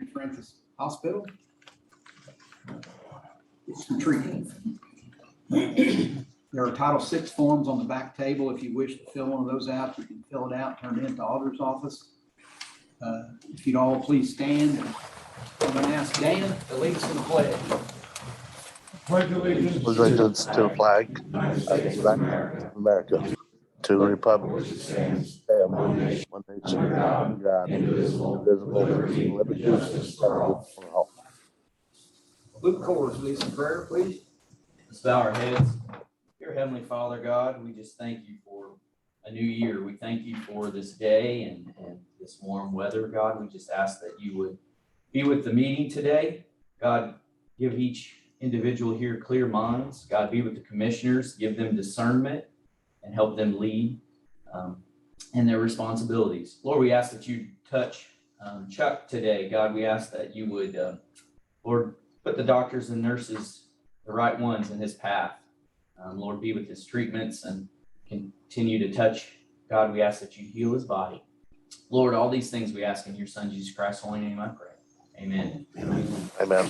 Francis Hospital. Get some treatment. There are Title VI forms on the back table. If you wish to fill one of those out, you can fill it out, turn it into the auditor's office. If you'd all please stand. I'm going to ask Dan to lead us in the pledge. Pledge allegiance to the flag of America, to the republic, one nation, under God, indivisible, with liberty and justice for all. Luke Kors, lead some prayer, please. Let's bow our heads. Dear Heavenly Father, God, we just thank you for a new year. We thank you for this day and this warm weather, God. We just ask that you would be with the meeting today. God, give each individual here clear minds. God, be with the commissioners, give them discernment and help them lead in their responsibilities. Lord, we ask that you touch Chuck today. God, we ask that you would, Lord, put the doctors and nurses, the right ones, in his path. Lord, be with his treatments and continue to touch. God, we ask that you heal his body. Lord, all these things we ask in your Son, Jesus Christ's holy name, I pray. Amen. Amen.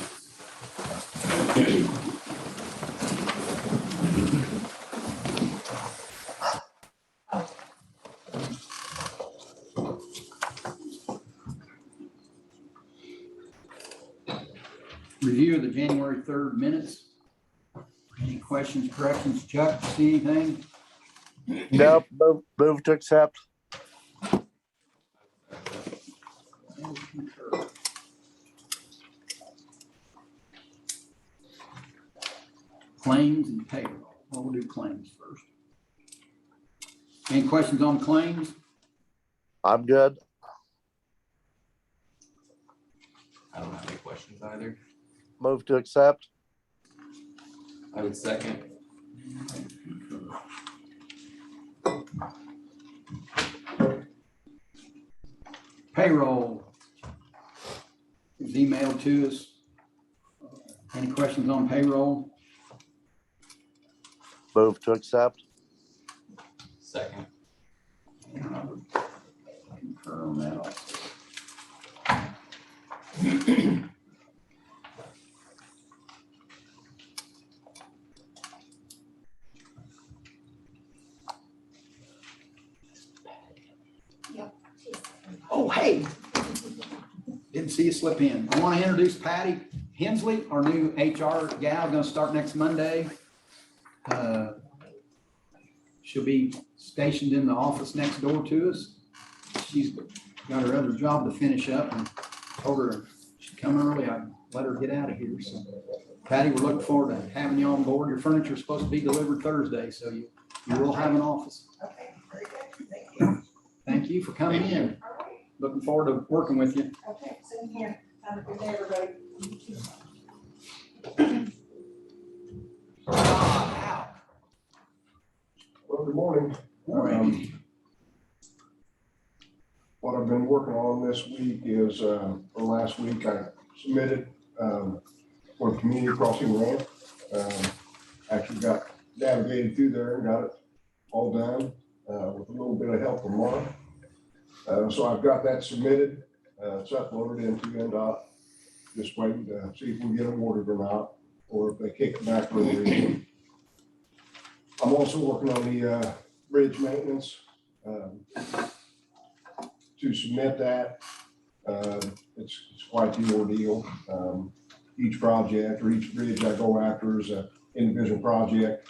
Review of the January 3rd minutes. Any questions, corrections? Chuck, see anything? Nope, move to accept. Claims and payroll. Well, we'll do claims first. Any questions on claims? I'm good. I don't have any questions either. Move to accept. I would second. Payroll was emailed to us. Any questions on payroll? Move to accept. Second. And I would concur on that also. Oh, hey. Didn't see you slip in. I want to introduce Patty Hensley, our new HR gal, going to start next Monday. She'll be stationed in the office next door to us. She's got her other job to finish up and told her she'd come early. I'd let her get out of here. So Patty, we're looking forward to having you on board. Your furniture is supposed to be delivered Thursday, so you will have an office. Okay, very good. Thank you. Thank you for coming in. All right. Looking forward to working with you. Okay, same here. Have a good day, everybody. Well, good morning. All right. What I've been working on this week is, or last week, I submitted for the community crossing ramp. Actually got navigated through there and got it all done with a little bit of help from Mark. So I've got that submitted. It's uploaded into NDOT. Just waiting to see if we get awarded or not, or if they kick it back for any reason. I'm also working on the bridge maintenance to submit that. It's quite the ordeal. Each project or each bridge I go after is an individual project.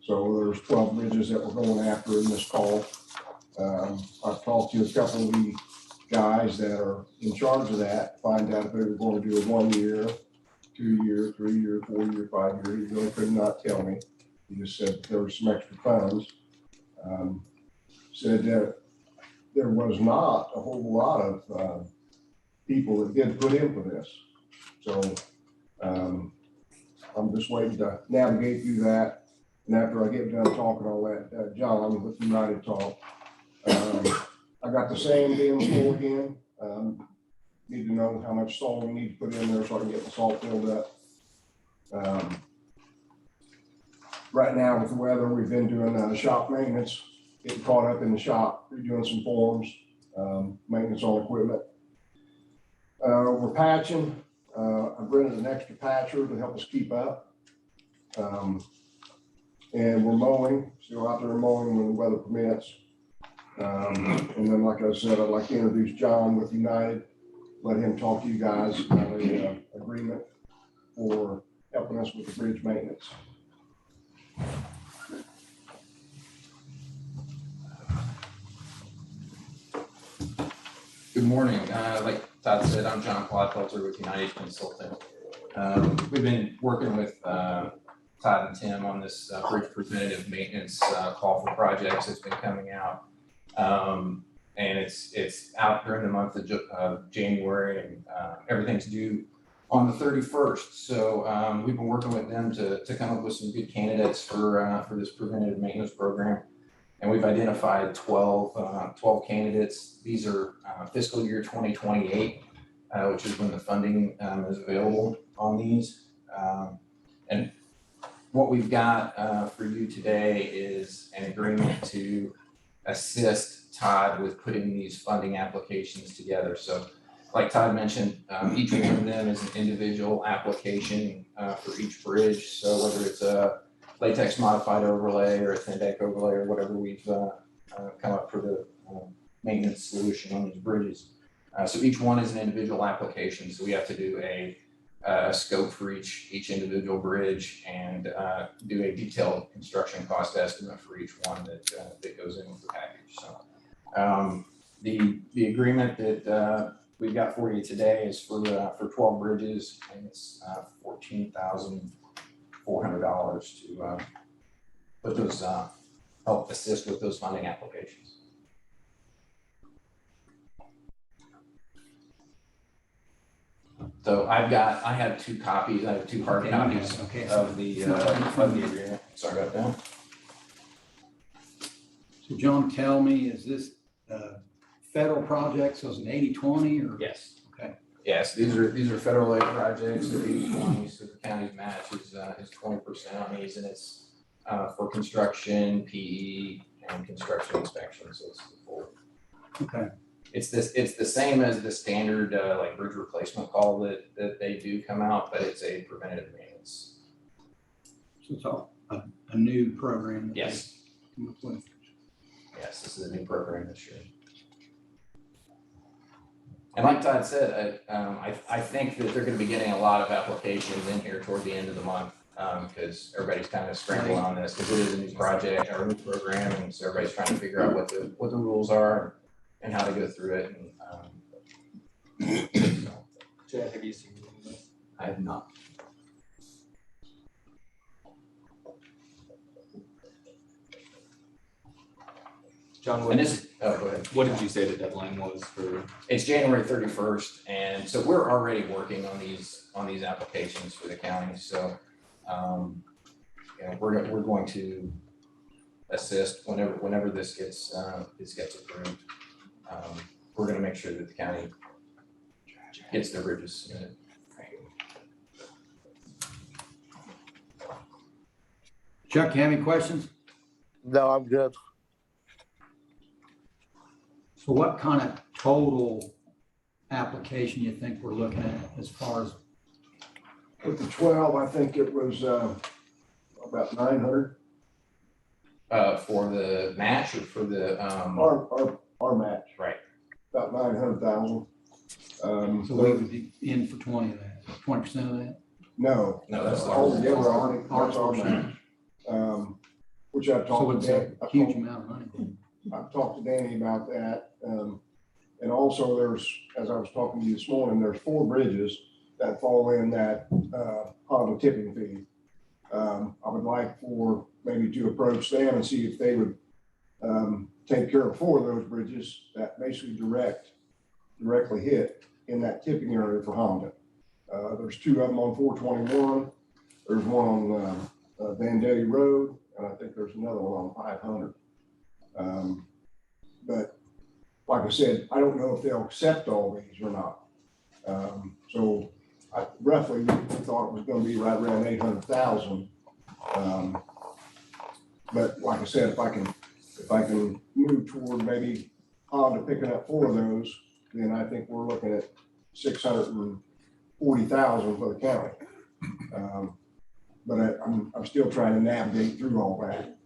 So there's 12 bridges that we're going after in this call. I've talked to a couple of the guys that are in charge of that, find out if they were going to do a 1 year, 2 year, 3 year, 4 year, 5 year. He really could not tell me. He just said there were some extra funds. Said that there was not a whole lot of people that did put in for this. So I'm just waiting to navigate through that. And after I get done talking all that, John with United Talk, I got the sand in full again. Need to know how much salt we need to put in there so I can get the salt filled up. Right now with the weather, we've been doing shop maintenance, getting caught up in the shop, redoing some forms, maintenance on equipment. We're patching. I've rented an extra patcher to help us keep up. And we're mowing, still out there mowing when the weather permits. And then, like I said, I'd like to introduce John with United, let him talk to you guys about a agreement for helping us with the bridge maintenance. Good morning. Like Todd said, I'm John Clodfelter with United Consulting. We've been working with Todd and Tim on this bridge preventative maintenance call for projects that's been coming out. And it's out during the month of January, and everything's due on the 31st. So we've been working with them to come up with some good candidates for this preventative maintenance program. And we've identified 12 candidates. These are fiscal year 2028, which is when the funding is available on these. And what we've got for you today is an agreement to assist Todd with putting these funding applications together. So like Todd mentioned, each one of them is an individual application for each bridge. So whether it's a latex modified overlay or a thin deck overlay or whatever we've come up for the maintenance solution on these bridges. So each one is an individual application. So we have to do a scope for each individual bridge and do a detailed construction cost estimate for each one that goes in with the package. So the agreement that we've got for you today is for 12 bridges, and it's $14,400 to put those help assist with those funding applications. So I have two copies. I have two hard copies of the agreement. Sorry about that. So John, tell me, is this federal project, so it's an 80-20 or? Yes. Okay. Yes, these are federal aid projects. They're 80-20, so the county's match is 20% on these, and it's for construction, PE, and construction inspection. So it's the full. Okay. It's the same as the standard like bridge replacement call that they do come out, but it's a preventative maintenance. So it's all a new program. Yes. Come up with. Yes, this is a new program this year. And like Todd said, I think that they're going to be getting a lot of applications in here toward the end of the month because everybody's kind of scrambling on this because it is a new project or a new program, and so everybody's trying to figure out what the rules are and how to go through it. And so, Chad, have you seen this? I have not. John, And this, oh, go ahead. what did you say the deadline was for? It's January 31st, and so we're already working on these applications for the county. So, we're going to assist whenever this gets approved. We're going to make sure that the county gets their bridges submitted. Chuck, you have any questions? No, I'm good. So what kind of total application you think we're looking at as far as? With the 12, I think it was about 900. For the match or for the Our match. Right. About 900,000. So we would be in for 20 of that, 20% of that? No. No, that's Altogether, our- that's our match. Which I've So talked it's to a Dan. huge amount of money. I've talked to Danny about that. And also there's, as I was talking to you this morning, there's 4 bridges that fall in that Honda tipping fee. I would like for maybe to approach them and see if they would take care of 4 of those bridges that basically directly hit in that tipping area for Honda. There's 2 of them on 421. There's one on Vandalia Road, and I think there's another one on 500. But like I said, I don't know if they'll accept all these or not. So I roughly thought it was going to be right around 800,000. But like I said, if I can move toward maybe Honda picking up 4 of those, then I think we're looking at $640,000 for the county. But I'm still trying to navigate through all that.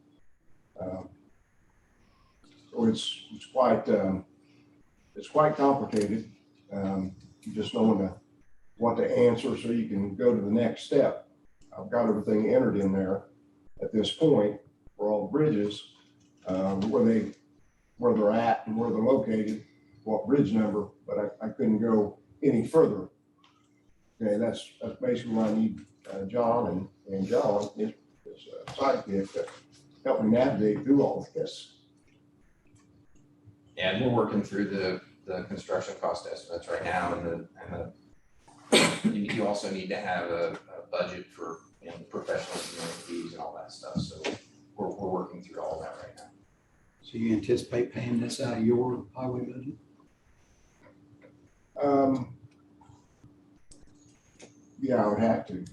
So it's quite complicated. You just knowing what to answer so you can go to the next step. I've got everything entered in there at this point for all the bridges, where they're at and where they're located, what bridge number, but I couldn't go any further. Okay, that's basically why I need John and John, his sidekick, to help me navigate through all of this. Yeah, and we're working through the construction cost estimates right now, and you also need to have a budget for, professional engineering fees and all that stuff. So we're working through all of that right now. So you anticipate paying this out of your highway budget? Yeah, I would have to,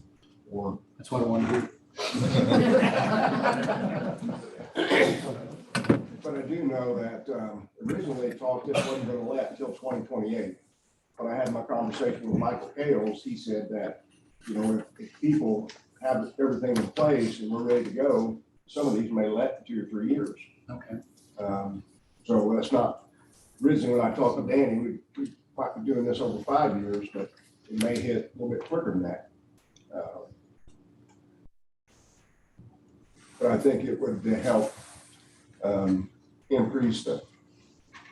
or. That's what I want to do. But I do know that originally they talked this wasn't going to let until 2028. When I had my conversation with Michael Kales, he said that, if people have everything in place and we're ready to go, some of these may let for 2 or 3 years. Okay. So that's not, originally when I talked to Danny, we might be doing this over 5 years, but it may hit a little bit quicker than that. But I think it would help increase the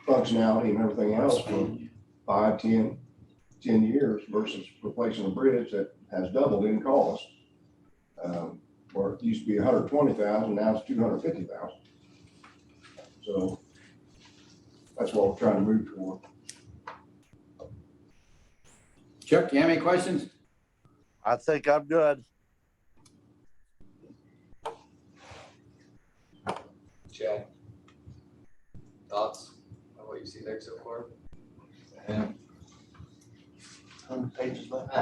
functionality and everything else for 5, 10 years versus replacing a bridge that has doubled in cost. Or it used to be 120,000, now it's 250,000. So that's what we're trying to move toward. Chuck, you have any questions? I think I'm good. Chad, thoughts on what you see there so far? How many pages left?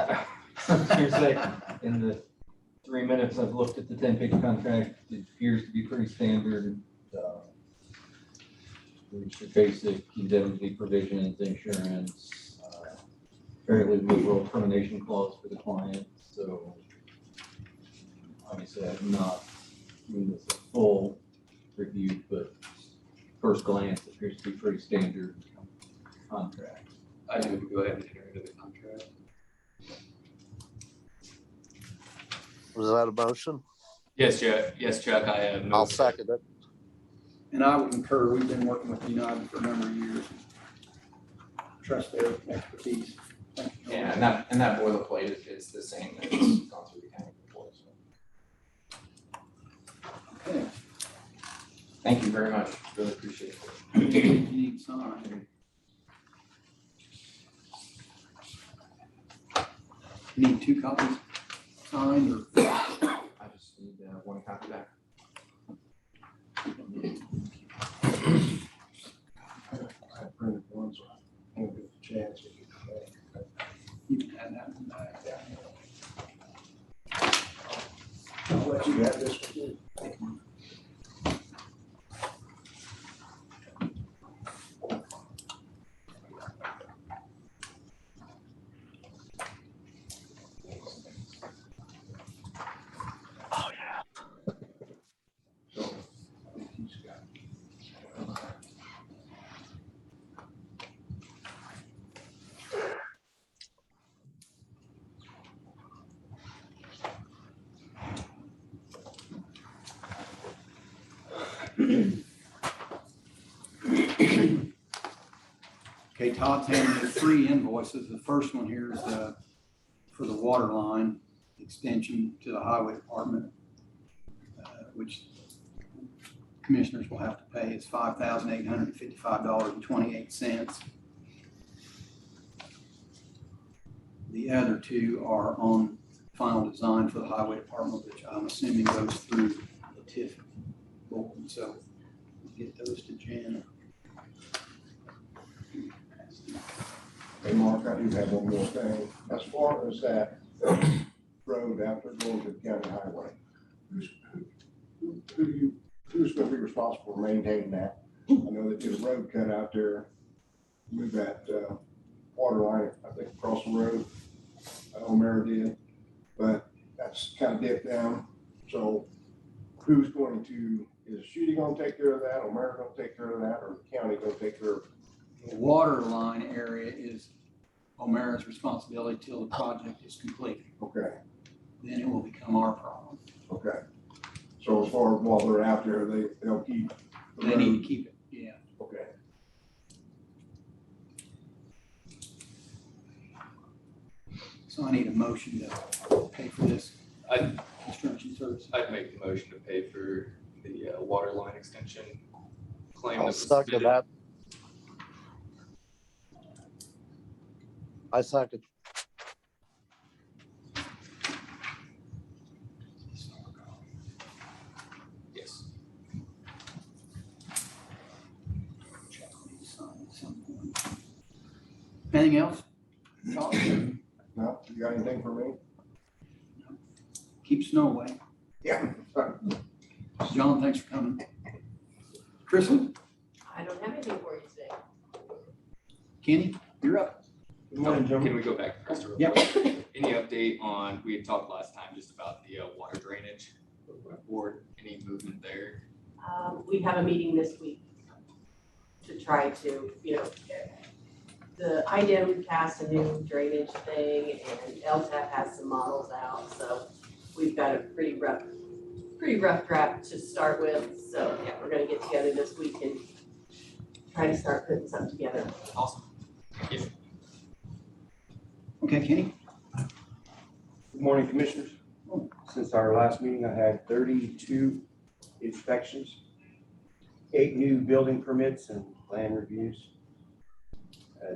Here's like, in the 3 minutes I've looked at the 10-page contract, it appears to be pretty standard. There's your basic indemnity provisions, insurance, fairly liberal termination clause for the client. So obviously I've not doing this a full review, but first glance it appears to be pretty standard contract. I think we could go ahead and enter into the contract. Was that a motion? Yes, Chuck. Yes, Chuck, I have. I'll second it. And I would concur, we've been working with United for a number of years. Trust their expertise. Thank you. Yeah, and that boilerplate is the same that's gone through the county before. So Okay. thank you very much. Really appreciate it. You need sign. You need 2 copies signed or? I just need one copy back. I printed one, so I won't get a chance to get it back. You can add that one back. I'll let you have this one too. So, he's got. Okay, Todd's handing me 3 invoices. The first one here is for the water line extension to the highway department, which commissioners will have to pay. It's $5,855.28. The other 2 are on final design for the highway department, which I'm assuming goes through the TIF board. So we'll get those to Jan. Hey, Mark, I do have one more thing. As far as that road after going to the county highway, who's going to be responsible for maintaining that? I know they did a road cut out there, move that water line, I think, across the road. I know Mary did, but that's kind of dipped down. So who's going to, is Shooty gonna take care of that, or Mary gonna take care of that, or the county gonna take care of it? The water line area is O'Mara's responsibility till the project is completed. Okay, Then it will become our problem. okay. So as far as while they're out there, they'll keep. the They need road- to keep it, yeah. Okay. So I need a motion to pay for this I'd, construction service. I'd make the motion to pay for the water line extension claim that I'll was second submitted. that. I second. Yes. Anything else? No, you got anything for me? Keep snow away. Yeah. John, thanks for coming. Kristen, I don't have anything for you today. Kenny, you're up. Good morning, Jim. Can we go back to Krista real Yep. quick? Any update on, we had talked last time just about the water drainage board, any movement there? We have a meeting this week to try to, the IDEM cast a new drainage thing and LTAP has some models out, so we've got a pretty rough draft to start with. So yeah, we're gonna get together this week and try to start putting something together. Awesome. Thank you. Okay, Kenny? Good morning, Commissioners. Since our last meeting, I had 32 inspections, 8 new building permits and plan reviews.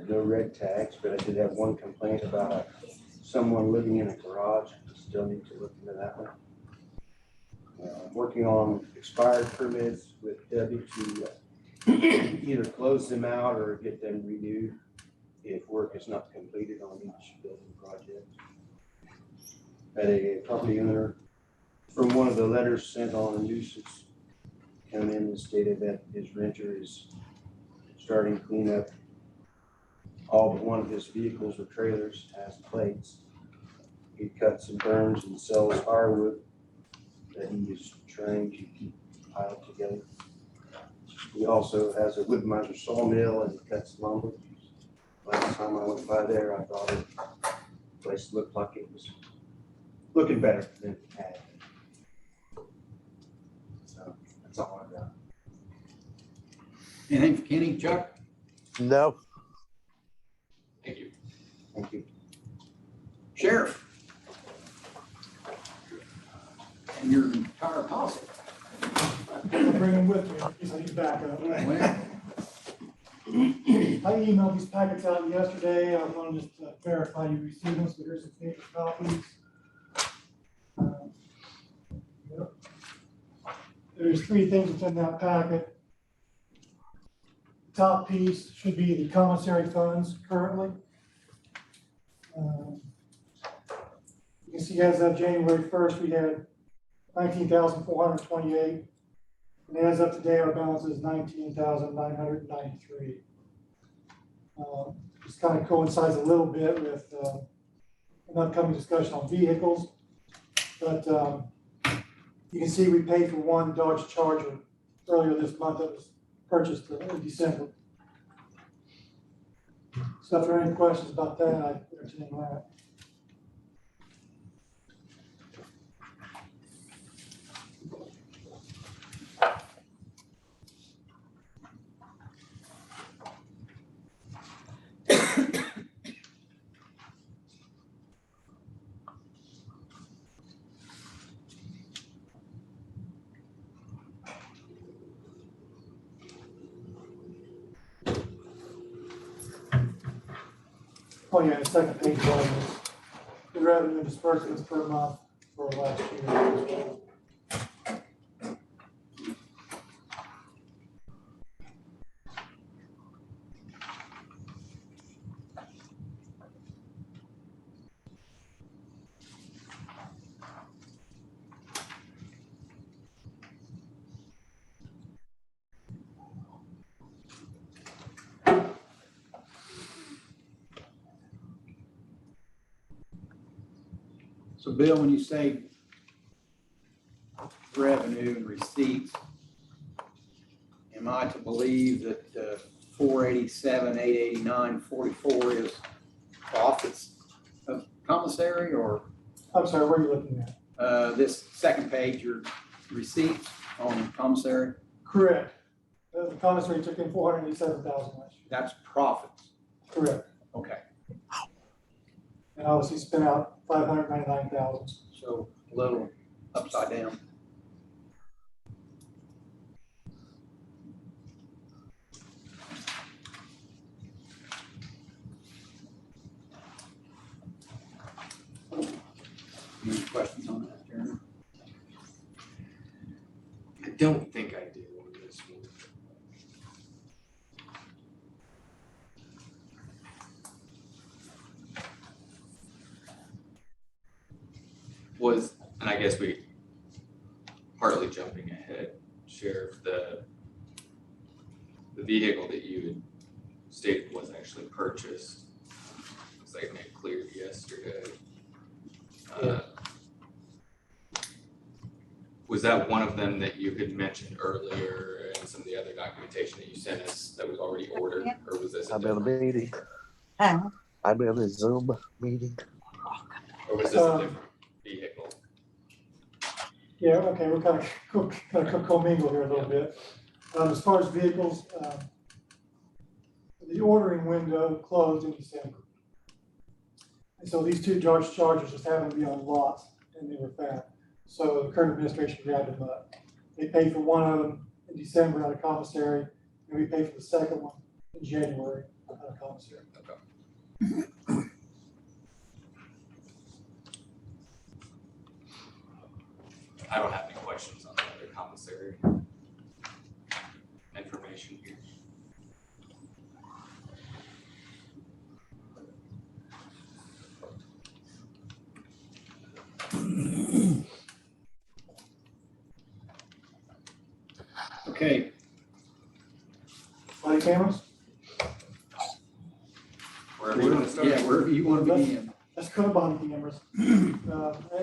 No red tags, but I did have one complaint about someone living in a garage. Still need to look into that one. Working on expired permits with Debbie to either close them out or get them renewed if work is not completed on each building project. Had a property owner from one of the letters sent on a nuisance come in and stated that his renter is starting cleanup. All but one of his vehicles or trailers has plates. He cuts and burns and sells firewood that he is trying to keep piled together. He also has a wood miser sawmill and cuts lumber. Last time I went by there, I thought the place looked like it was looking better than it had. So that's all I've got. Anything for Kenny? Chuck? No. Thank you. Thank you. Sheriff? And your entire posse. I'll bring them with me in case I need backup. Well, I emailed these packets out yesterday. I want to just verify you received them, so here's some paper copies. Yep. There's 3 things within that packet. Top piece should be the commissary funds currently. You can see as of January 1st, we had 19,428. And as of today, our balance is 19,993. This kind of coincides a little bit with an upcoming discussion on vehicles. But you can see we paid for one Dodge Charger earlier this month that was purchased in December. So if there are any questions about that, I'd entertain that. Oh yeah, the second page was the revenue and disbursements per month for last year. So Bill, when you say revenue and receipts, am I to believe that 487, 889, 44 is profits of commissary, or I'm sorry, where are you looking at? this second page, your receipts on commissary? Correct. The commissary took in 487,000 last year. That's profits. Correct. Okay, And obviously spent out 599,000. so a little upside down. Any questions on that, Jeremy? I don't think I do on this one. And I guess we, partly jumping ahead, Sheriff, the vehicle that you had stated was actually purchased, looks like it made clear yesterday. Was that one of them that you had mentioned earlier and some of the other documentation that you sent us that was already ordered, or was this a I'm in a different, meeting. Huh? I'm in a Zoom meeting. or was this a different vehicle? Yeah, okay, we're kind of commingle here a little bit. As far as vehicles, the ordering window closed in December. And so these two Dodge Chargers just happened to be on lots and they were found. So the current administration grabbed them up. They paid for one of them in December out of commissary, and we paid for the second one in January out of commissary. I don't have any questions on the other commissary information here. Okay, Body cameras, Wherever you want to start. yeah, wherever you want to begin. let's go to body cameras.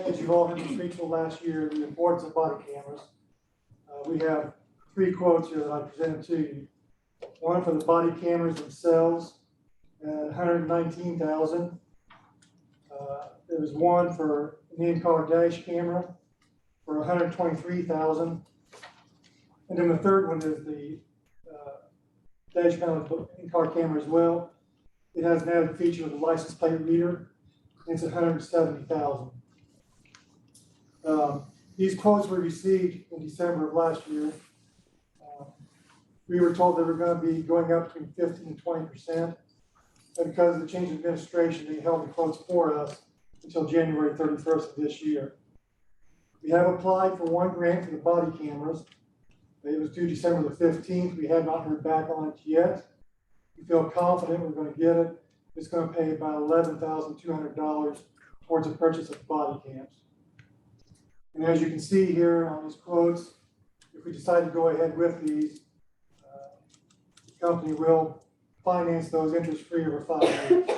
As you've all heard me speak to last year, the importance of body cameras. We have 3 quotes here that I presented to you. One for the body cameras themselves at $119,000. There was one for an in-car dash camera for $123,000. And then the third one is the dash mounted in-car camera as well. It has an added feature of the license plate reader. It's $170,000. These quotes were received in December of last year. We were told they were going to be going up between 15 and 20%. But because of the change in administration, they held the quotes for us until January 31st of this year. We have applied for one grant for the body cameras. It was due December the 15th. We have not heard back on it yet. We feel confident we're going to get it. It's going to pay about $11,200 towards the purchase of body cams. And as you can see here on these quotes, if we decide to go ahead with these, the company will finance those interest-free over 5 years.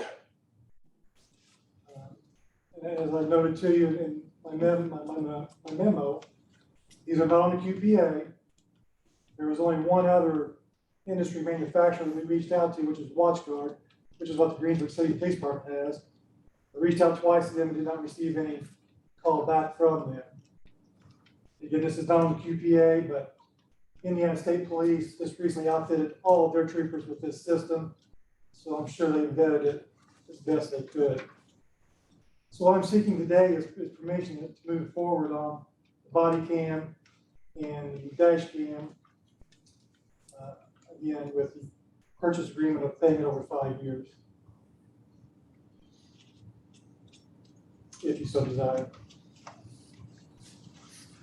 And as I noted to you in my memo, these are not on the QPA. There was only one other industry manufacturer that we reached out to, which is WatchGuard, which is what the Greensburg City Police Department has. I reached out twice to them and did not receive any call back from them. Again, this is not on the QPA, but Indiana State Police just recently outfitted all of their troopers with this system. So I'm sure they vetted it as best they could. So what I'm seeking today is permission to move forward on the body cam and the dash cam. Again, with the purchase agreement of paying it over 5 years. If you so desire.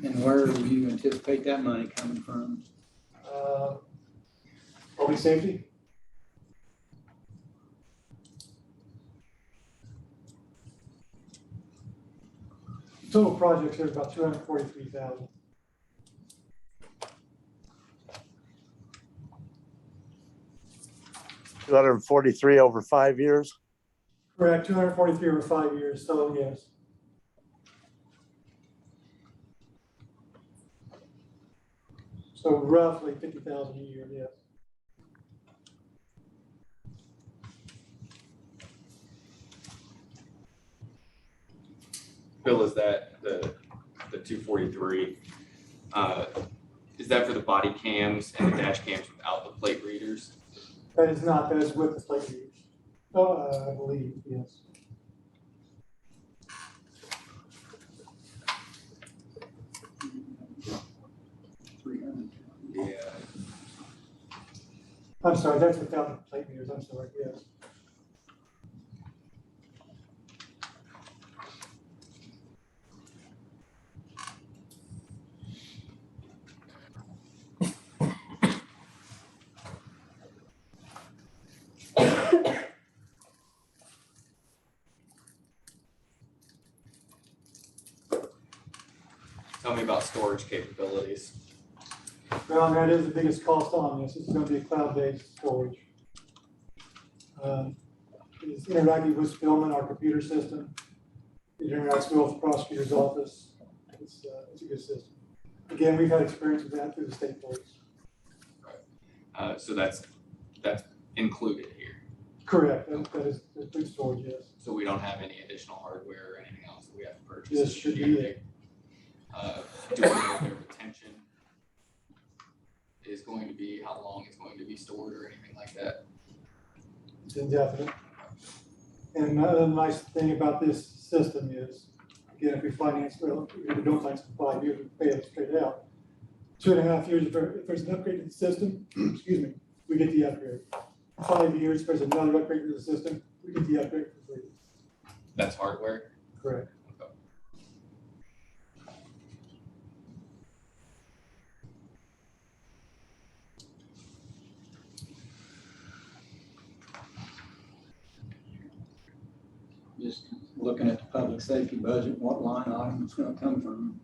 And where do you anticipate that money coming from? Public safety. Total projects here is about $243,000. $243 over 5 years. Correct, 243 over 5 years, so yes. So roughly 50,000 a year, yes. Bill, is that the 243? Is that for the body cams and the dash cams without the plate readers? That is not, that is with the plate readers. I believe, yes. Yeah. I'm sorry, that's without the plate readers, I'm sorry, yes. Tell me about storage capabilities. Well, that is the biggest cost on this. It's going to be a cloud-based storage. It's interacting with Spillman, our computer system. It interacts well with the prosecutor's office. It's a good system. Again, we've had experience with that through the state police. So that's included here. Correct. That is good storage, yes. So we don't have any additional hardware or anything else that we have to purchase. This should be it. Do we know what their retention is going to be, how long it's going to be stored or anything like that? It's indefinite. And the nice thing about this system is, again, if we finance, well, if we don't finance for 5 years, we pay it straight out. 2.5 years, if there's an upgrade to the system, excuse me, we get the upgrade. 5 years, if there's another upgrade to the system, we get the upgrade for free. That's hardware? Correct. Okay. Just looking at the public safety budget, what line item it's gonna come from.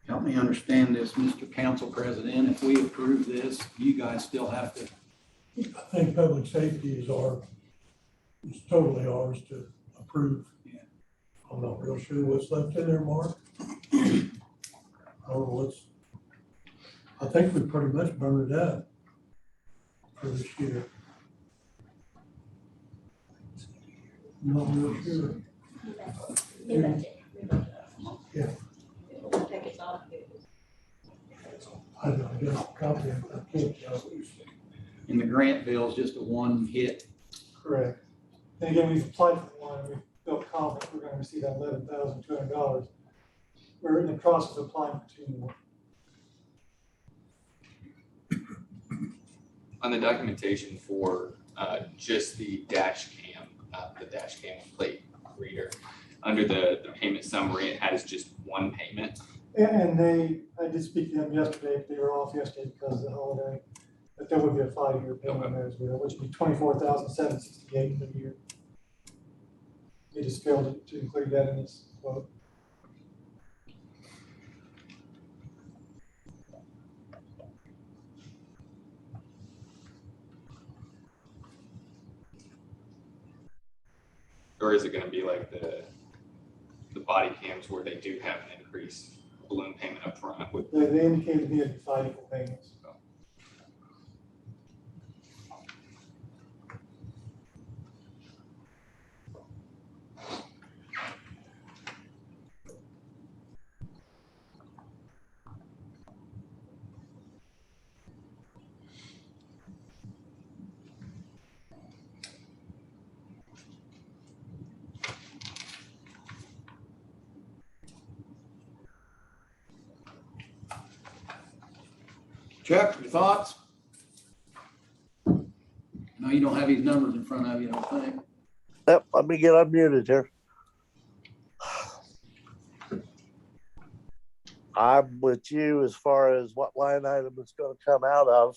Help me understand this, Mr. Council President. If we approve this, you guys still have to. I think public safety is totally ours to approve. Yeah. I'm not real sure what's left in there, Mark. I think we pretty much burned it up for this year. I'm not real sure. Yeah. I don't get a copy of it. I can't tell. And the grant bill is just a one hit. Correct. And again, we've applied for one, we felt confident we're going to receive that $11,200. We're in the process of applying for 2 more. On the documentation for just the dash cam plate reader, under the payment summary, it has just one payment. And I did speak to them yesterday, they were off yesterday because of the holiday, but there would be a 5-year payment on there as well, which would be $24,768 for the year. They just failed to include that in this quote. Or is it gonna be like the body cams where they do have an increased balloon payment up front with? They indicated to me it'd be 5 equal payments. Chuck, your thoughts? No, you don't have these numbers in front of you, I don't think. Yep, let me get unmuted here. I'm with you as far as what line item it's gonna come out of.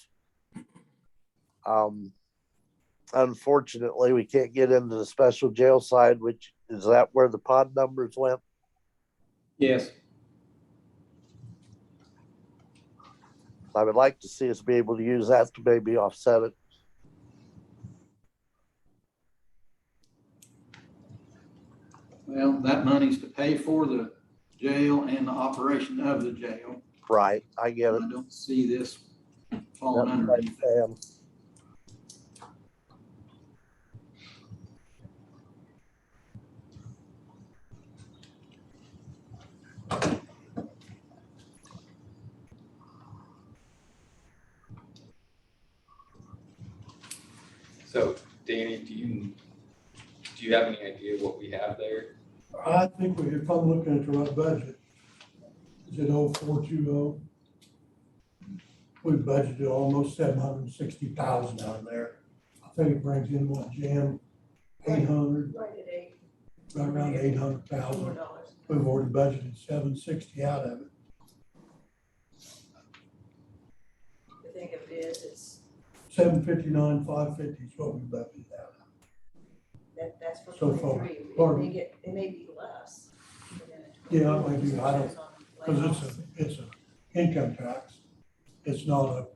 Unfortunately, we can't get into the special jail side, which is that where the pod numbers went? Yes. I would like to see us be able to use that to maybe offset it. Well, that money's to pay for the jail and the operation of the jail. Right, I get it. I don't see this falling Yep, underneath it. right, So Danny, do you have any idea what we have there? I think we, if I'm looking at the right budget, is it 0420? We budgeted almost 760,000 out of there. I think it brings in what, Jim, 800, Right at $8. right around 800,000. $4. We've already budgeted 760 out of it. The thing of it is, it's, 759, 550 is what we budgeted out. that's for So far. 23. Pardon? It may be less. Yeah, maybe, I don't, because it's a income tax. It's not a,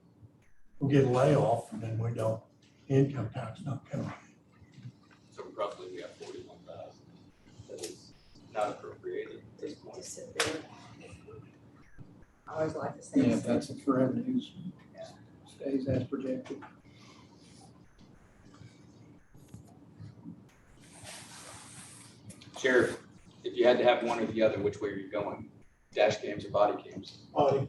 we get a layoff and then we don't, income tax not coming. So roughly we have 41,000 that is not appropriated at this point. Just sit there. I always like to say. Yeah, if that's it for revenues, stays as projected. Sheriff, if you had to have one or the other, which way are you going? Dash cams or body cams? Body.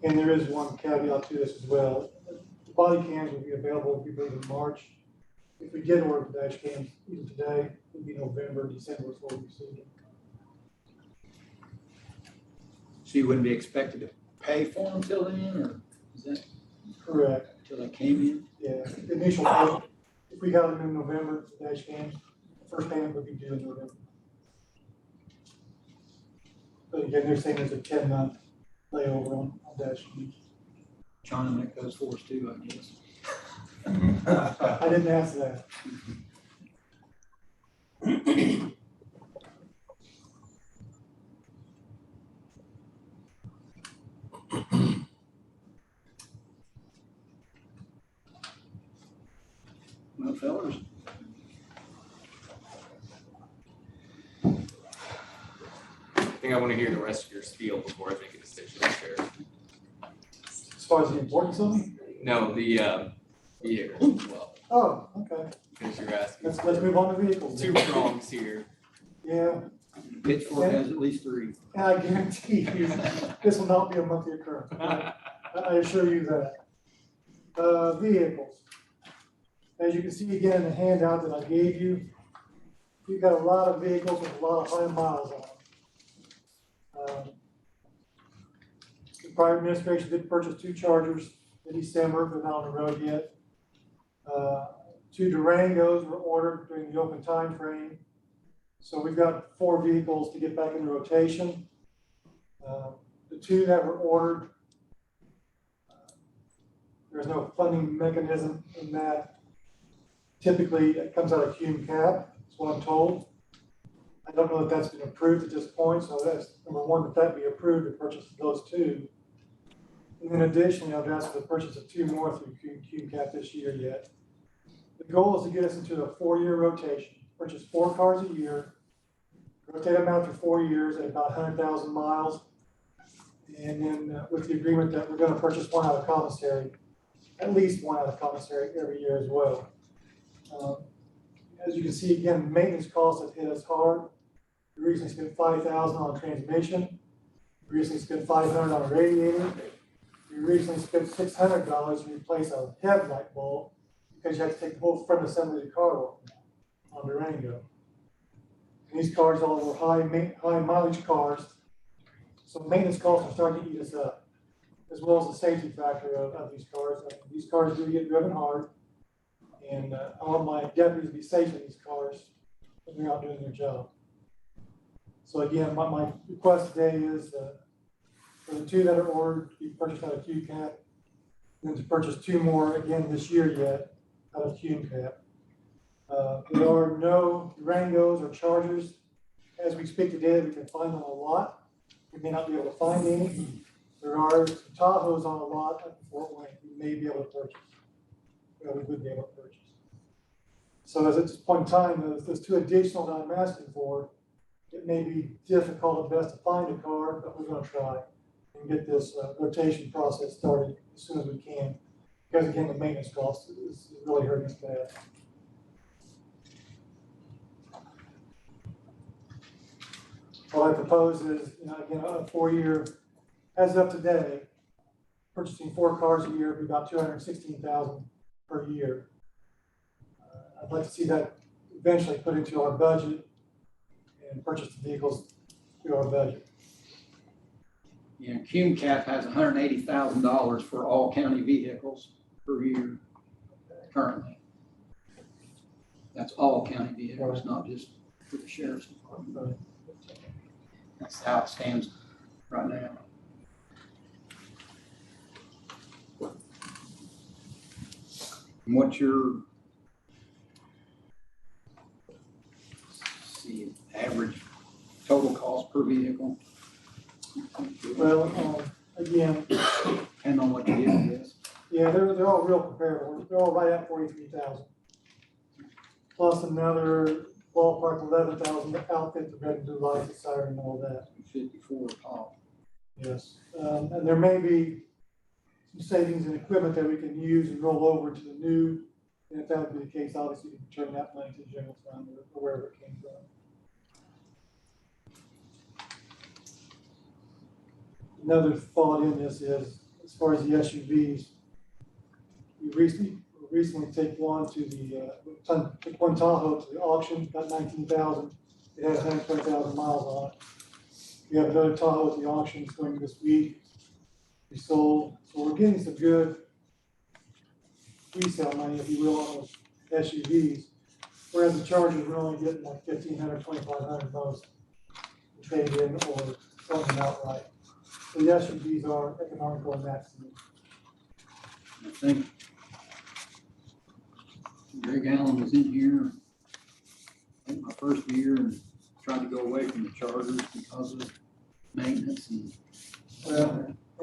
And there is one caveat to this as well. The body cams will be available, we believe, in March. If we did order the dash cams even today, it would be November, December before we receive them. So you wouldn't be expected to pay for them till then, or is that Correct. till they came in? Yeah, the initial payment, if we got them in November, the dash cams, the first payment would be due in November. But again, they're saying there's a 10-month layover on dash cams. Trying to make those for us too, I guess. I didn't ask that. Well, fellas, I think I want to hear the rest of your spiel before I make a decision, Sheriff. As far as the importance of them? No, the vehicle as well, Oh, okay. because you're asking. Let's move on to vehicles. Two prongs here. Yeah, Pitchfork has at least 3. and I guarantee you, this will not be a monthly occurrence. I assure you that. Vehicles. As you can see again in the handout that I gave you, you've got a lot of vehicles with a lot of high miles on them. The prior administration did purchase 2 Chargers in December, they're not on the road yet. 2 Durangos were ordered during the open time frame. So we've got 4 vehicles to get back into rotation. The 2 that were ordered, there's no funding mechanism in that. Typically, it comes out of Hume Cap, that's what I'm told. I don't know if that's been approved at this point, so that's number one, that be approved to purchase those 2. And then additionally, I've asked for the purchase of 2 more through Hume Cap this year yet. The goal is to get us into a 4-year rotation, purchase 4 cars a year, rotate them out for 4 years at about 100,000 miles. And then with the agreement that we're gonna purchase 1 out of commissary, at least 1 out of commissary every year as well. As you can see, again, maintenance costs have hit us hard. We recently spent $5,000 on transmission. We recently spent $500 on a radiator. We recently spent $600 to replace a headlight bulb because you have to take the whole front assembly of the car off on Durango. And these cars all were high mileage cars, so maintenance costs are starting to eat us up. as well as the safety factor of these cars. I mean, these cars do get driven hard, and I want my deputies to be safe in these cars when they're out doing their job. So again, my request today is for the 2 that are ordered to be purchased out of QCAP, and to purchase 2 more again this year yet out of QCAP. There are no Durangos or Chargers as we speak today. We can find on a lot. We may not be able to find any. There are some Tahoes on a lot at Fort Wayne we may be able to purchase. Well, we would be able to purchase. So as at this point in time, those 2 additional that I'm asking for, it may be difficult at best to find a car, but we're going to try and get this rotation process started as soon as we can. Because again, the maintenance cost is really hurting us bad. What I propose is, again, a 4-year, as of today, purchasing 4 cars a year would be about $216,000 per year. I'd like to see that eventually put into our budget and purchase the vehicles through our budget. Yeah, QCAP has $180,000 for all county vehicles per year currently. That's all county vehicles, not just for the sheriff's department. Right. That's how it stands right now. And what's your average total cost per vehicle? Well, again, Depending on what you get, I guess. yeah, they're all real comparable. They're all right at 43,000. Plus another ballpark 11,000 outfit, the red and blue lights, the siren, and all that. 54 top. Yes, and there may be some savings in equipment that we can use and roll over to the new. And if that would be the case, obviously we can turn that money to the general fund or wherever it came from. Another thought in this is, as far as the SUVs, we recently took one to took one Tahoe to the auction, got 19,000. It has 120,000 miles on it. We have another Tahoe at the auction going this week. We sold, so we're getting some good resale money, if you will, on those SUVs. Whereas the Chargers, we're only getting like 1,500, 2,500 most paid in or selling them outright. So the SUVs are economical in that sense. I think Greg Allen was in here, I think my first year, and tried to go away from the Chargers because of maintenance and.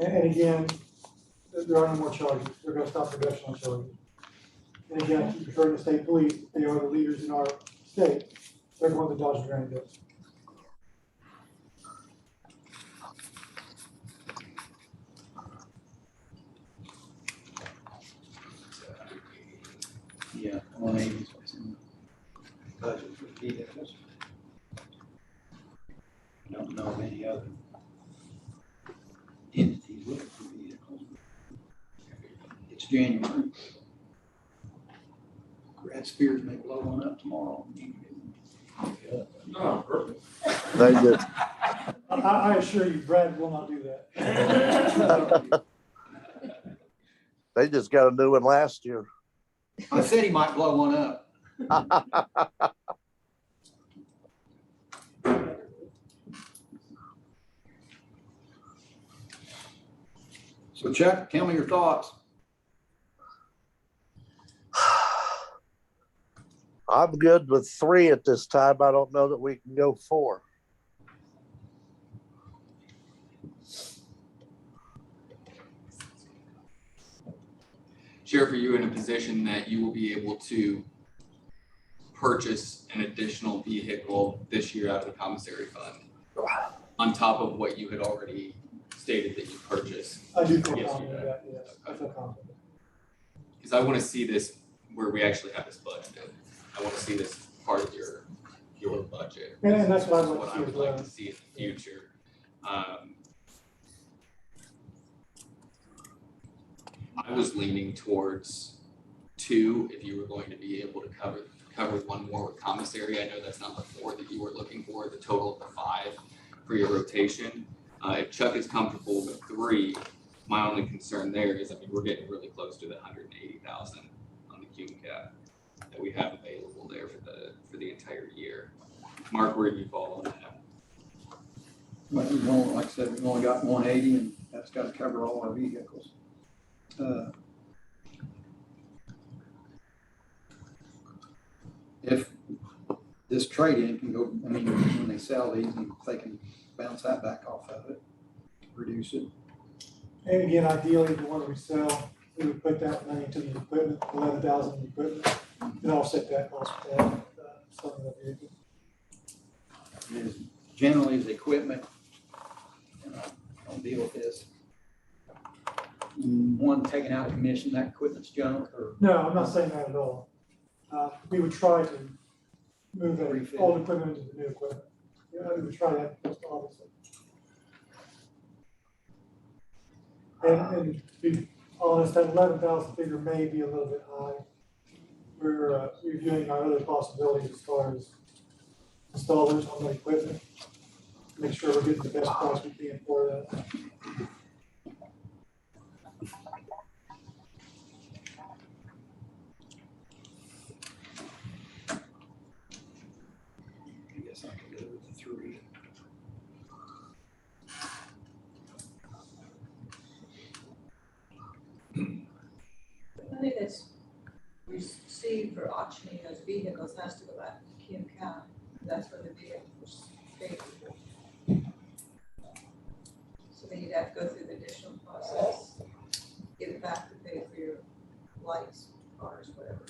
And again, there are no more Chargers. They're going to stop production on Chargers. And again, keep referring to state police. They are the leaders in our state. They're going to Dodge Durangos. Yeah, 180 is what's in the budget for vehicles. I don't know of any other entities looking for vehicles. It's January. Brad Spears may blow one up tomorrow. Oh, perfect. They just, I assure you, Brad will not do that. they just got a new one last year. I said he might blow one up. So Chuck, tell me your thoughts. I'm good with 3 at this time. I don't know that we can go 4. Sheriff, are you in a position that you will be able to purchase an additional vehicle this year out of the commissary fund on top of what you had already stated that you purchased? I do feel Yes, confident that, yes. I feel confident. Because I want to see this where we actually have this budgeted. I want to see this part of your budget. And that's what I'd like What to I see would as like well. to see in the future. I was leaning towards 2 if you were going to be able to cover one more with commissary. I know that's not the 4 that you were looking for, the total of the 5 for your rotation. If Chuck is comfortable with 3, my only concern there is, I mean, we're getting really close to the 180,000 on the Cume cap that we have available there for the entire year. Mark, where do you fall on that? But we've only, like I said, we've only got 180, and that's got to cover all our vehicles. If this trade-in can go, I mean, when they sell these, and they can bounce that back off of it, reduce it. And again, ideally, the one we sell, we would put that money into the equipment, 11,000 in equipment, and offset that cost with that, some of the vehicle. Is generally is equipment, and I don't deal with this. One taken out of commission, that equipment's junk, or No, I'm not saying that at all. We would try to move that old equipment into the new equipment. Yeah, we would try that most obviously. And to be honest, that 11,000 figure may be a little bit high. We're reviewing our other possibilities as far as installers on the equipment. Make sure we're getting the best price we can for that. I guess I could live with the 3. The money that's received for auctioning those vehicles has to go back to Cume County. That's where the vehicles paid for. So then you'd have to go through the additional process, give it back to pay for your lights, cars, whatever.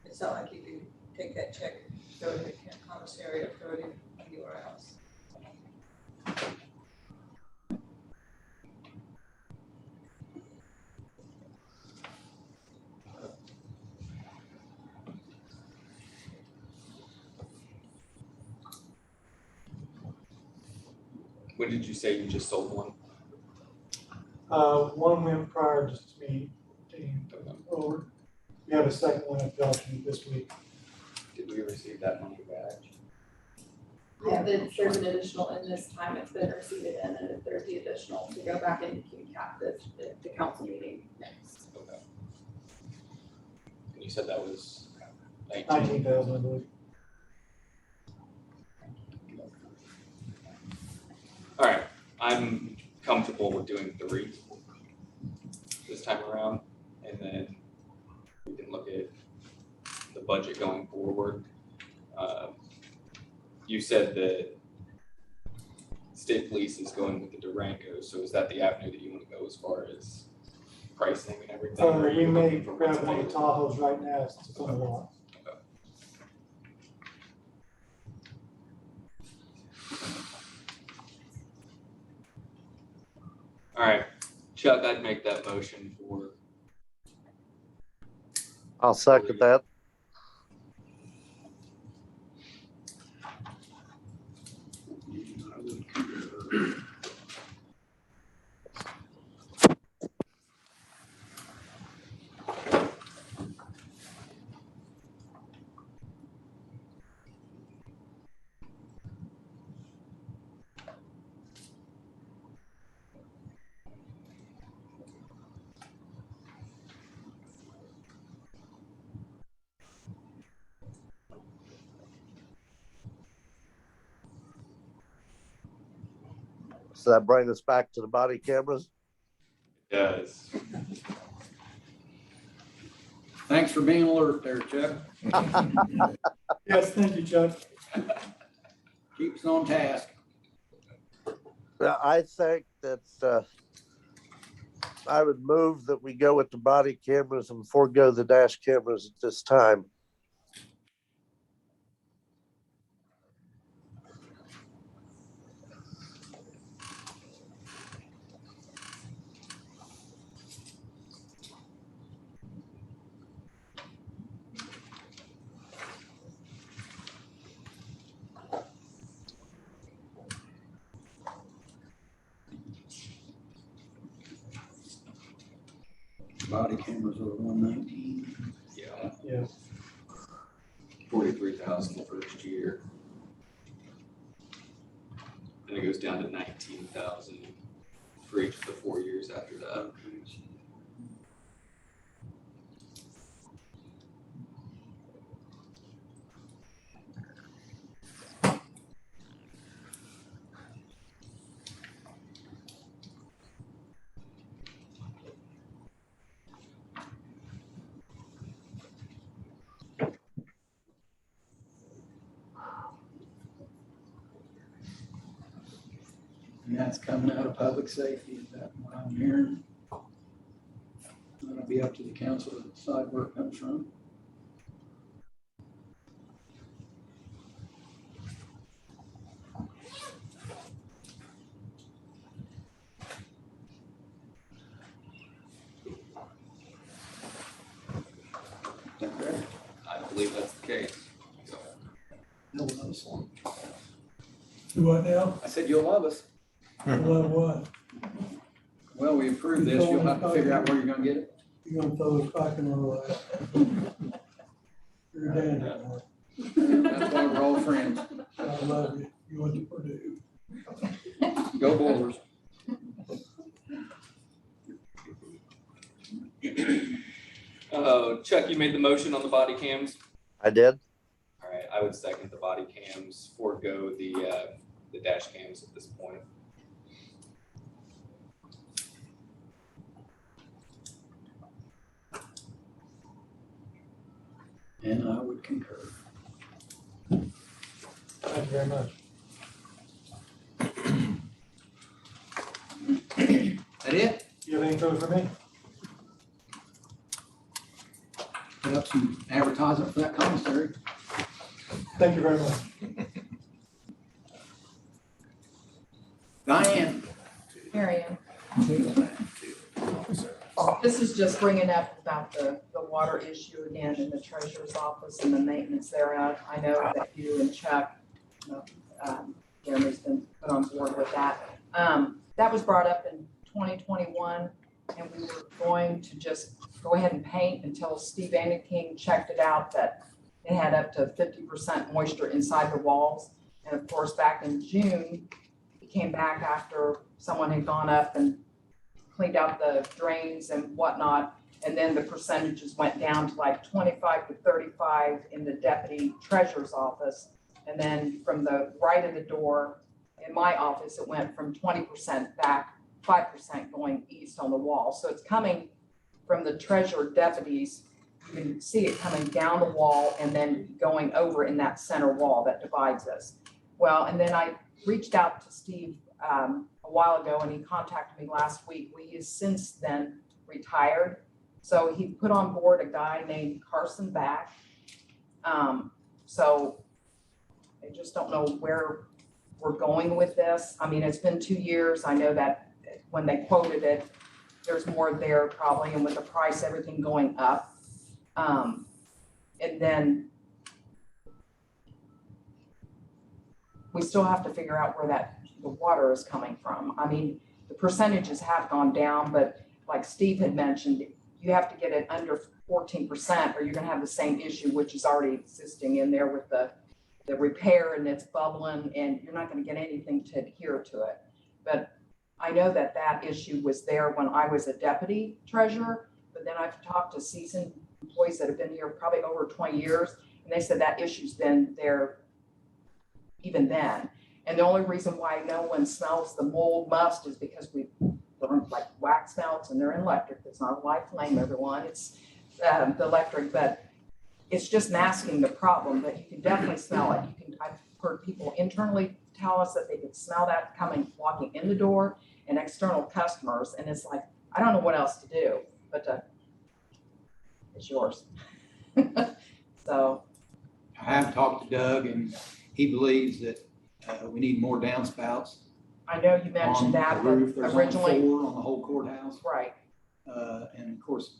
It's not like you can take that check, throw it in the commissary, or throw it in anywhere else. When did you say you just sold one? One went prior just to me taking over. We have a second one at the auction this week. Did we receive that money back? Yeah, there's an additional in this time it's been received in, and if there's the additional to go back into Cume Cap, the council meeting next. Okay. And you said that was 19,000, I believe. All right, I'm comfortable with doing 3 this time around, and then we can look at the budget going forward. You said that state police is going with the Durango, so is that the avenue that you want to go as far as pricing and everything? Or are We you may looking for grab what's one of the Tahoes right now, it's on the lot. All right, Chuck, I'd make that motion for. I'll second that. So that brings us back to the body cameras. It does. Thanks for being alert there, Chuck. Yes, thank you, Chuck. Keeps us on task. I think that I would move that we go with the body cameras and forego the dash cameras at this time. Body cameras are 119. Yeah. Yeah. 43,000 the first year. Then it goes down to 19,000 for each of the 4 years after that. And that's coming out of public safety, is that what I'm hearing? It'll be up to the council to decide where it comes from. Is that correct? I believe that's the case. So, You'll love us. Do what now? I said you'll love us. Love what? Well, we approved this, you'll have to figure out where you're gonna get it. You gonna throw us back in our lap? You're a dandy boy. That's why we're all friends. I love you. You went to Purdue. Go Boilers. Chuck, you made the motion on the body cams. I did. All right, I would second the body cams, forego the dash cams at this point. And I would concur. Thank you very much. That it? You have anything further for me? Put up some advertisement for that commissary. Thank you very much. Diane. Marion, this is just bringing up about the water issue again in the treasurer's office and the maintenance thereof. I know that you and Chuck, Jeremy's been put on board with that. That was brought up in 2021, and we were going to just go ahead and paint until Steve King checked it out that it had up to 50% moisture inside the walls. And of course, back in June, he came back after someone had gone up and cleaned out the drains and whatnot. And then the percentages went down to like 25 to 35 in the deputy treasurer's office. And then from the right of the door in my office, it went from 20% back, 5% going east on the wall. So it's coming from the treasurer deputies. You can see it coming down the wall and then going over in that center wall that divides us. Well, and then I reached out to Steve a while ago, and he contacted me last week. He has since then retired. So he put on board a guy named Carson Back. So I just don't know where we're going with this. I mean, it's been 2 years. I know that when they quoted it, there's more there probably, and with the price, everything going up. And then we still have to figure out where the water is coming from. I mean, the percentages have gone down, but like Steve had mentioned, you have to get it under 14% or you're gonna have the same issue, which is already existing in there with the repair, and it's bubbling, and you're not gonna get anything to adhere to it. But I know that issue was there when I was a deputy treasurer, but then I've talked to seasoned employees that have been here probably over 20 years, and they said that issue's been there even then. And the only reason why no one smells the mold must is because we burn like wax melts, and they're electric. It's not a live flame, everyone. It's the electric, but it's just masking the problem. But you can definitely smell it. I've heard people internally tell us that they could smell that walking in the door, and external customers. And it's like, I don't know what else to do, but it's yours. So. I have talked to Doug, and he believes that we need more downspouts. I know you mentioned that, on the roof. but There's originally. only 4 on the whole courthouse. Right. And of course,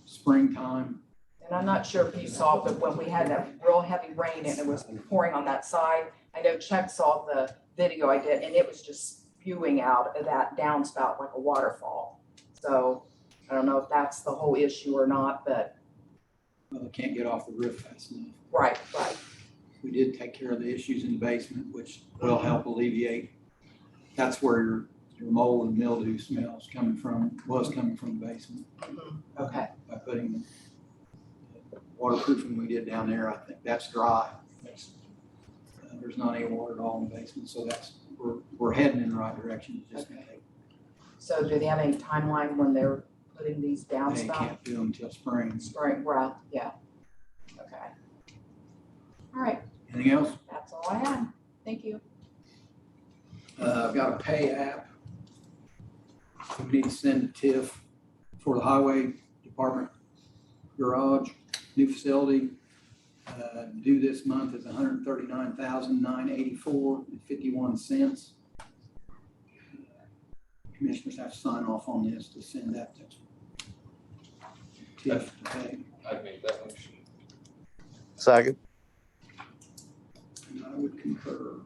springtime. And I'm not sure if you saw, but when we had that real heavy rain and it was pouring on that side, I know Chuck saw the video I did, and it was just spewing out of that downspout like a waterfall. So I don't know if that's the whole issue or not, but. Well, they can't get off the roof fast enough. Right. we did take care of the issues in the basement, which will help alleviate. That's where your mold and mildew smells was coming from the basement. Okay. By putting the waterproofing we did down there, I think that's dry. There's not any water at all in the basement, so we're heading in the right direction. It's just gonna take. So do they have any timeline when they're putting these They downspout? can't do them till spring. Spring, well, yeah. Okay. All right, Anything else? that's all I had. Thank you. I've got a pay app. We need to send a TIF for the highway department garage, new facility. Due this month is $139,984.51. Commissioners have to sign off on this to send that to TIF to pay. I'd make that motion. Second. And I would concur.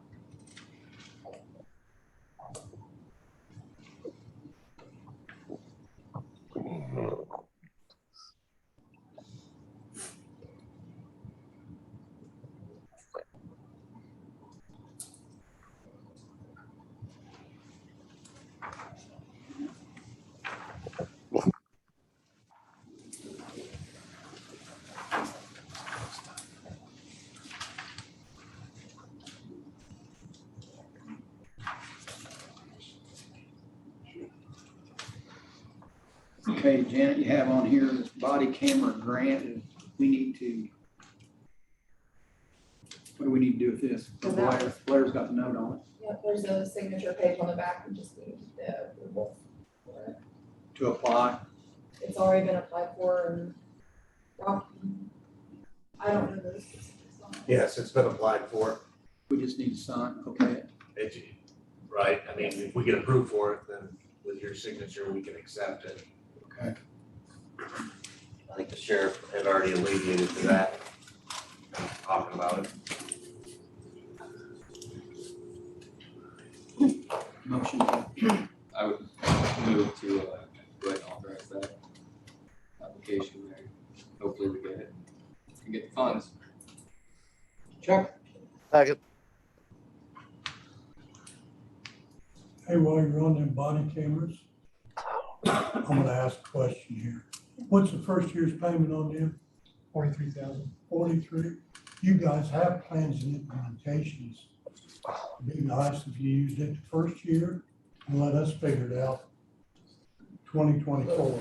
Okay, Janet, you have on here this body camera grant. We need to, what do we need to do with this? Blair's got the note on it. Yeah, there's a signature page on the back, we just need the approval for it. To apply. It's already been applied for and I don't know the specifics on it. Yes, it's been applied for. We just need to sign, okay. It's, right, I mean, if we get approved for it, then with your signature, we can accept it. Okay. I think the sheriff had already alleviated to that, talking about it. Motion. I would move to go ahead and authorize that application there. Hopefully we get it and get the funds. Chuck? Second. Hey, while you're on them body cameras, I'm gonna ask a question here. What's the first year's payment on them? 43,000. 43? You guys have plans and implementations. It'd be nice if you used it the first year and let us figure it out 2024.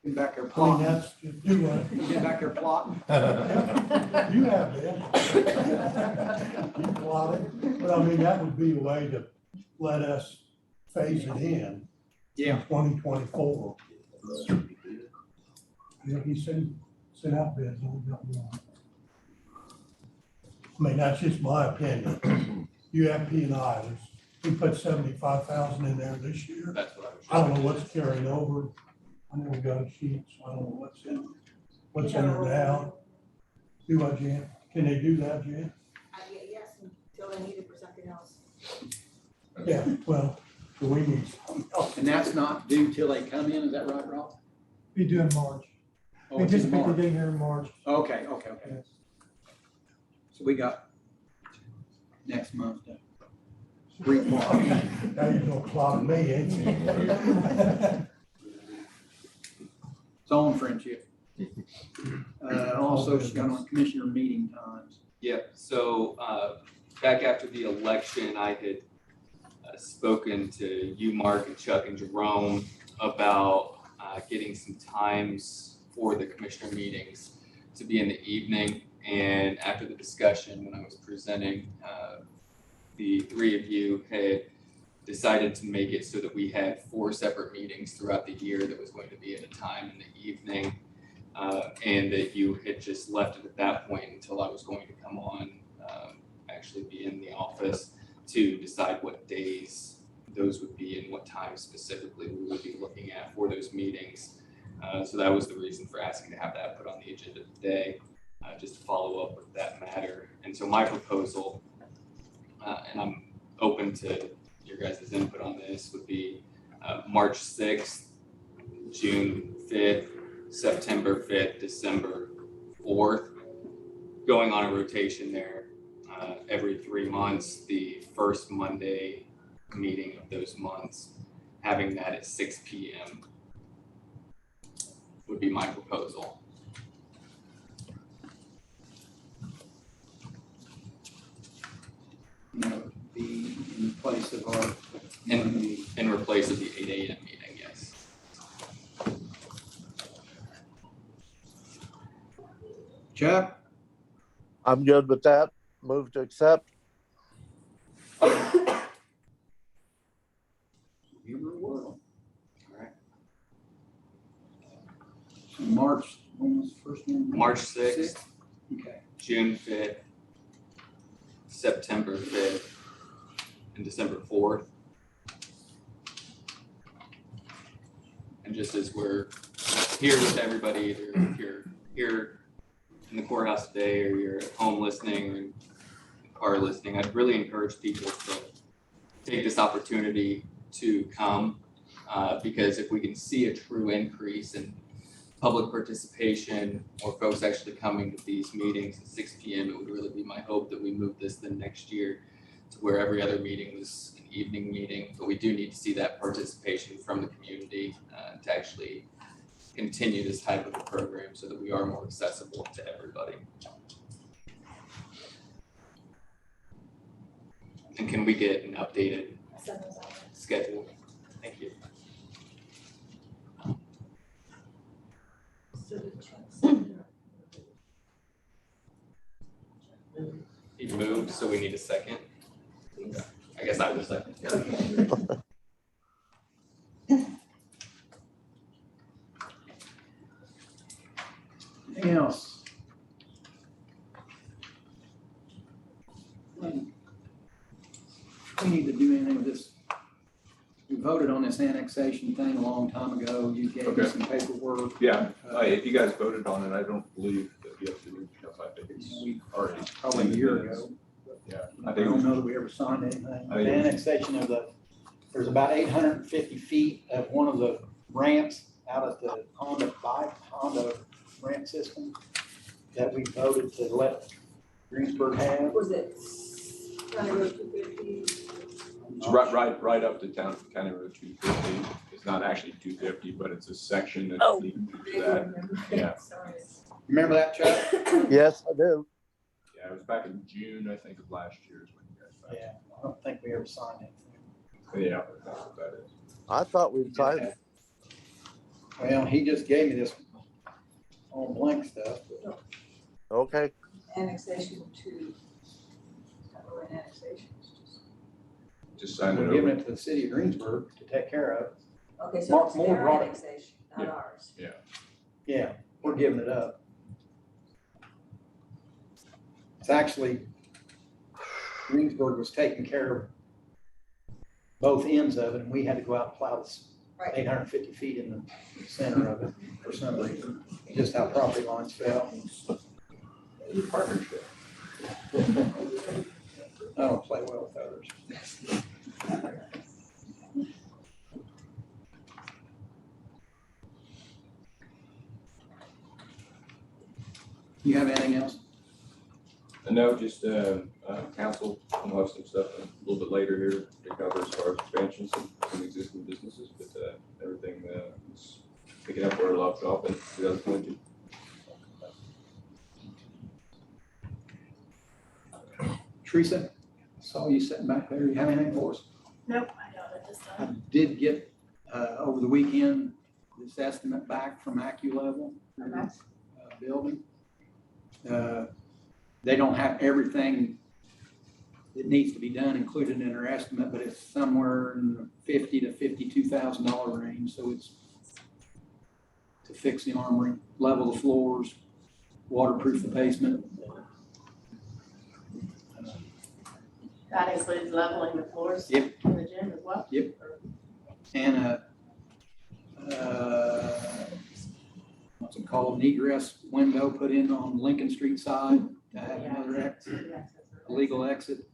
Get back there I mean, plotting. that's, do what? Get back there plotting. You have been. You plotted, but I mean, that would be a way to let us phase it in. Yeah. 2024. Yeah, he sent out bids, only got one. I mean, that's just my opinion. You have P and I, we put 75,000 in there this year. That's what I was. I don't know what's carrying over. I never got a sheet, so I don't know what's in there now. Do what, Jan? Can they do that, Jan? Yes, until they need it for something else. Yeah, well, so we need something else. And that's not due till they come in, is that right, Rob? Be due in March. Oh, it's in Anticipate the March. date here in March. Okay. So we got next month to replot. Now you're gonna clog me, ain't you? It's on friendship. Also, she's got on commissioner meeting times. Yeah, so back after the election, I had spoken to you, Mark, and Chuck and Jerome about getting some times for the commissioner meetings to be in the evening. And after the discussion, when I was presenting, the three of you had decided to make it so that we had 4 separate meetings throughout the year that was going to be at a time in the evening. And that you had just left it at that point until I was going to come on, actually be in the office to decide what days those would be and what time specifically we would be looking at for those meetings. So that was the reason for asking to have that put on the agenda today, just to follow up with that matter. And so my proposal, and I'm open to your guys' input on this, would be March 6th, June 5th, September 5th, December 4th, going on a rotation there every 3 months, the first Monday meeting of those months, having that at 6 p.m. would be my proposal. That would be in place of our. In replace of the 8 a.m. meeting, yes. Chuck? I'm good with that. Move to accept. Give her a whirl. All right. So March, when was the first one? March 6th, Okay. June 5th, September 5th, and December 4th. And just as we're here with everybody, either if you're here in the courthouse today or you're at home listening or in the car listening, I'd really encourage people to take this opportunity to come because if we can see a true increase in public participation or folks actually coming to these meetings at 6 p.m., it would really be my hope that we move this the next year to where every other meeting was an evening meeting. But we do need to see that participation from the community to actually continue this type of a program so that we are more accessible to everybody. And can we get an updated schedule? Thank you. He moved, so we need a second. I guess I was second. Anything else? We need to do anything with this. We voted on this annexation thing a long time ago. You gave me some paperwork. Yeah, if you guys voted on it, I don't believe that you have to do it. I think it's already. Probably a year ago. Yeah. I don't know that we ever signed anything. The annexation of there's about 850 feet of one of the ramps out at the Honda ramp system that we voted to let Greensburg have. Was it County Road 250? It's right up to County Road 250. It's not actually 250, but it's a section that leads to that. Yeah. Remember that, Chuck? Yes, I do. Yeah, it was back in June, I think, of last year is when you guys signed. Yeah, I don't think we ever signed anything. Yeah, that's what that is. I thought we'd signed it. Well, he just gave me this all blank stuff. Okay. Annexation to, not really an annexation, it's Just sign it We're giving over. it to the city of Greensburg to take care of. okay, so Mark it's Moore their brought it. annexation, not Yeah. ours. Yeah, we're giving it up. It's actually, Greensburg was taking care of both ends of it, and we had to go out and plow this Right. 850 feet in the center of it for some reason, just how property lines fell. Partnership. I don't play well with others. You have anything else? No, just council, we'll have some stuff a little bit later here to cover as far as expansions and some existing businesses, but everything is picking up where it left off in 2022. Teresa, saw you sitting back there. You have anything for us? Nope, I don't at this I time. did get, over the weekend, this estimate back from AccuLevel building. They don't have everything that needs to be done included in their estimate, but it's somewhere in the $50,000 to $52,000 range. So it's to fix the armory, level the floors, waterproof the basement. That includes leveling the floors Yep. in the gym as well? Yep. And what's it called, an egress window put in on Lincoln Street side to have another exit, a legal exit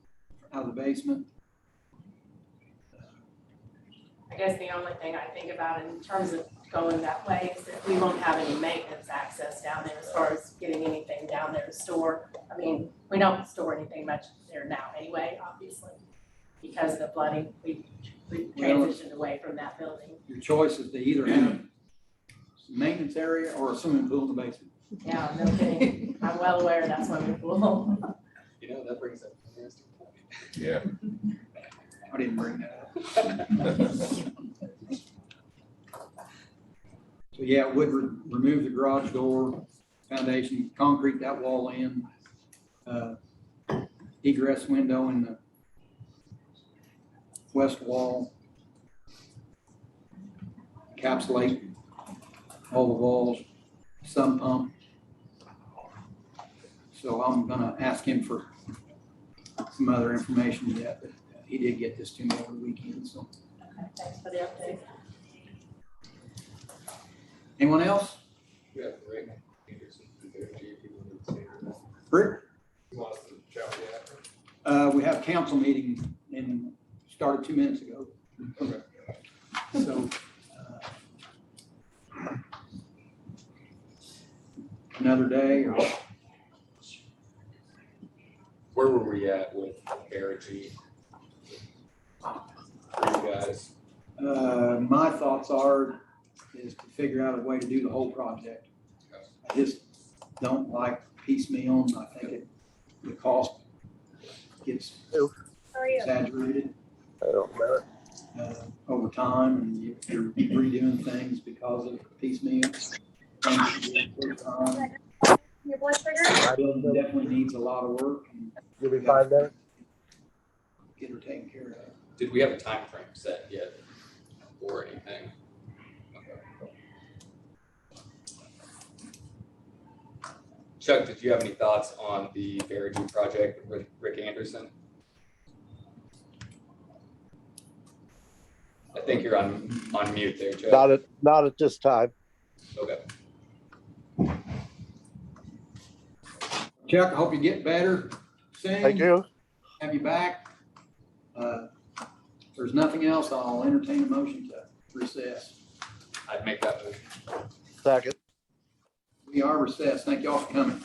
out of the basement. I guess the only thing I think about in terms of going that way is that we won't have any maintenance access down there as far as getting anything down there to store. I mean, we don't store anything much there now anyway, obviously, because of the flooding. We transitioned away from that building. Your choice is to either have a maintenance area or a swimming pool in the basement. Yeah, no kidding. I'm well aware that's why we're full. You know, that brings up an interesting point. Yeah. I didn't bring that up. So yeah, it would remove the garage door, foundation, concrete that wall in, egress window in the west wall, encapsulate all the walls, sump pump. So I'm gonna ask him for some other information yet, but he did get this to me over the weekend, so. Okay, thanks for the update. Anyone else? Yeah, Rick Anderson, if you wanted to say that. Rick? You want us to shout it out? We have a council meeting and started 2 minutes ago. Okay. So, another day or, Where were we at with Verigy? For you guys? my thoughts is to figure out a way to do the whole project. I just don't like piecemeal. I think the cost gets exaggerated over time, and you're redoing things because of piecemeal. Your blood sugar? Building definitely needs a lot of work. And Give me 5 minutes. get her taken care of. Did we have a time frame set yet or anything? Okay. Chuck, did you have any thoughts on the Verigy project with Rick Anderson? I think you're on mute there, Chuck. Not at this time. Okay. Chuck, I hope you get better soon. Thank you. Have you back. If there's nothing else, I'll entertain a motion to recess. I'd make that move. Second. We are recessed. Thank you all for coming.